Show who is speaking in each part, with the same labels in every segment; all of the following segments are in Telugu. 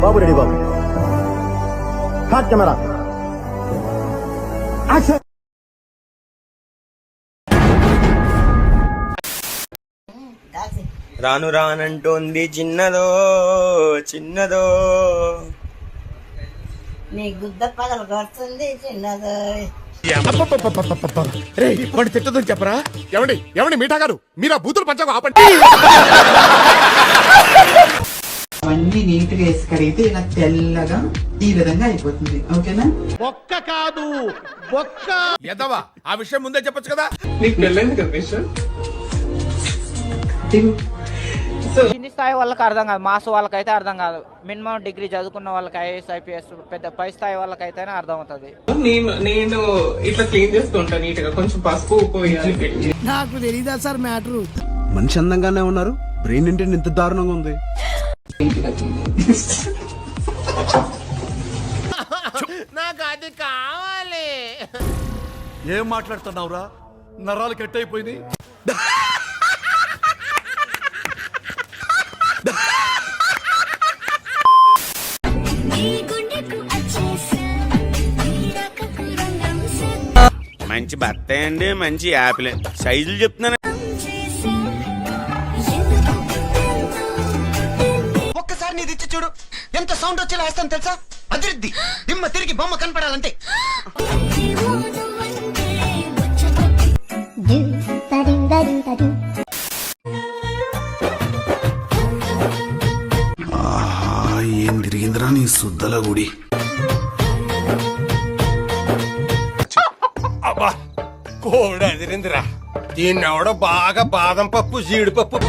Speaker 1: బాబు రెడీ బాబు. హాట్ కెమెరా యాక్షన్.
Speaker 2: రాను రానంటోంది చిన్నదో చిన్నదో,
Speaker 3: నీ గుద్ద పగలు కొడుతుంది చిన్నదో.
Speaker 4: వాడిని తిట్టదని చెప్పరా? ఎవండి ఎవండి మీఠా గారు, మీరు ఆ బూతులు పంచకు ఆపండి.
Speaker 5: అవన్నీ నీట్ గా వేసి కడిగితే ఇలా తెల్లగా ఈ విధంగా అయిపోతుంది. ఓకేనా?
Speaker 4: ఒక్క కాదు ఒక్క ఎదవా, ఆ విషయం ముందే చెప్పొచ్చు కదా.
Speaker 5: నీకు పెళ్ళైంది కదా విషయం.
Speaker 6: కింది స్థాయి వాళ్ళకి అర్థం కాదు, మాస్ వాళ్ళకైతే అర్థం కాదు. మినిమం డిగ్రీ చదువుకున్న వాళ్ళకి ఐఏఎస్ ఐపీఎస్ పెద్ద పై స్థాయి వాళ్ళకైతేనే అర్థం అవుతుంది.
Speaker 5: నేను ఇట్లా క్లీన్ చేస్తుంటా నీట్ గా, కొంచెం పసుపు ఉప్పు వేయాలి.
Speaker 7: నాకు తెలీదా సార్ మ్యాటర్.
Speaker 8: మనిషి అందంగానే ఉన్నారు, బ్రెయిన్ ఏంటంటే ఇంత దారుణంగా ఉంది.
Speaker 4: నాకు అది కావాలి.
Speaker 8: ఏం మాట్లాడుతున్నావురా? నరాలు కట్ అయిపోయింది.
Speaker 2: మంచి బత్తాయి అండి, మంచి యాపిల్ సైజులు చెప్తున్నాను.
Speaker 1: ఒక్కసారి నీది ఇచ్చి చూడు, ఎంత సౌండ్ వచ్చేలా వేస్తాను తెలుసా? అదిరిద్ది దిమ్మ తిరిగి బొమ్మ కనపడాలంటే.
Speaker 8: ఏం తిరిగిందిరా నీ సుద్దల గుడి.
Speaker 4: అబ్బా కోడి అదిరిందిరా. దీన్ని ఎవడో బాగా బాదం పప్పు జీడిపప్పు.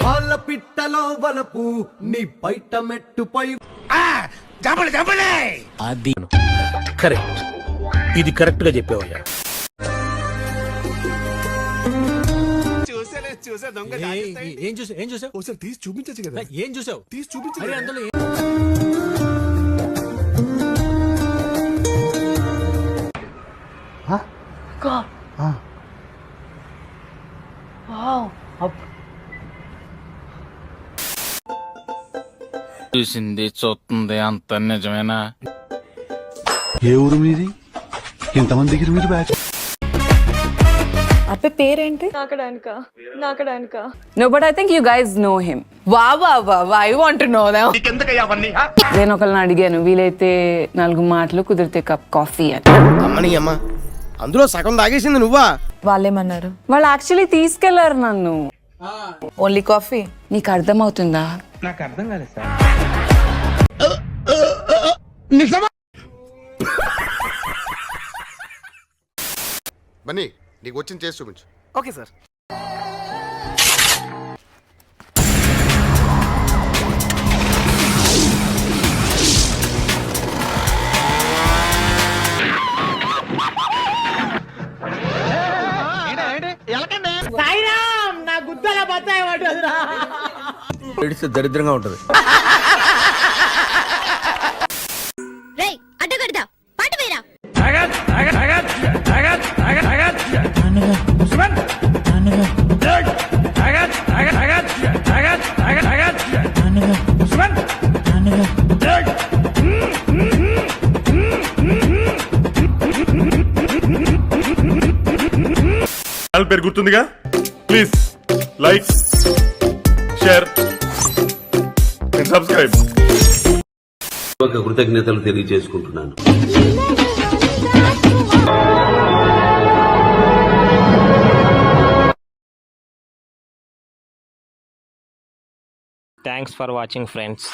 Speaker 8: పాల పిట్టలో వలపు నీ బయట మెట్టుపై.
Speaker 7: అది కరెక్ట్, ఇది కరెక్ట్ గా చెప్పావయ్యా. ఏం చూసావు?
Speaker 8: ఒకసారి తీసి చూపించచ్చు కదా.
Speaker 7: ఏం చూసావు?
Speaker 8: తీసి చూపించు.
Speaker 7: అందులో చూసింది చూస్తుంది అంత నిజమేనా?
Speaker 8: ఏ ఊరు మీది? ఎంతమంది దగ్గర మీరు బ్యాచ్?
Speaker 9: అప్పే పేరేంటి?
Speaker 10: నాకడానిక.
Speaker 9: No but I think you guys know him. వా I want to know them. నేను ఒకళ్ళని అడిగాను, వీలైతే 4 మాటలు కుదిరితే కప్ కాఫీ అని.
Speaker 2: అమ్మని అమ్మ, అందులో సగం తాగేసింది నువ్వా?
Speaker 9: వాళ్ళేమన్నారు? వాళ్ళు యాక్చువల్లీ తీసుకెళ్లారు నన్ను. Only coffee. నీకు అర్థం అవుతుందా?
Speaker 6: నాకు అర్థం కాలేదు సార్.
Speaker 4: బన్నీ నీకు వచ్చింది చేసి చూపించు.
Speaker 7: Okay sir.
Speaker 6: సాయిరామ్, నా గుద్దల బత్తాయి పడ్డదిరా.
Speaker 2: దరిద్రంగా ఉంటది.
Speaker 10: అడ్డగడదా పాట వేరా.
Speaker 4: పేరు గుర్తుందిగా? Please like, share and subscribe.
Speaker 8: కృతజ్ఞతలు తెలియజేసుకుంటున్నాను.
Speaker 6: Thanks for watching friends.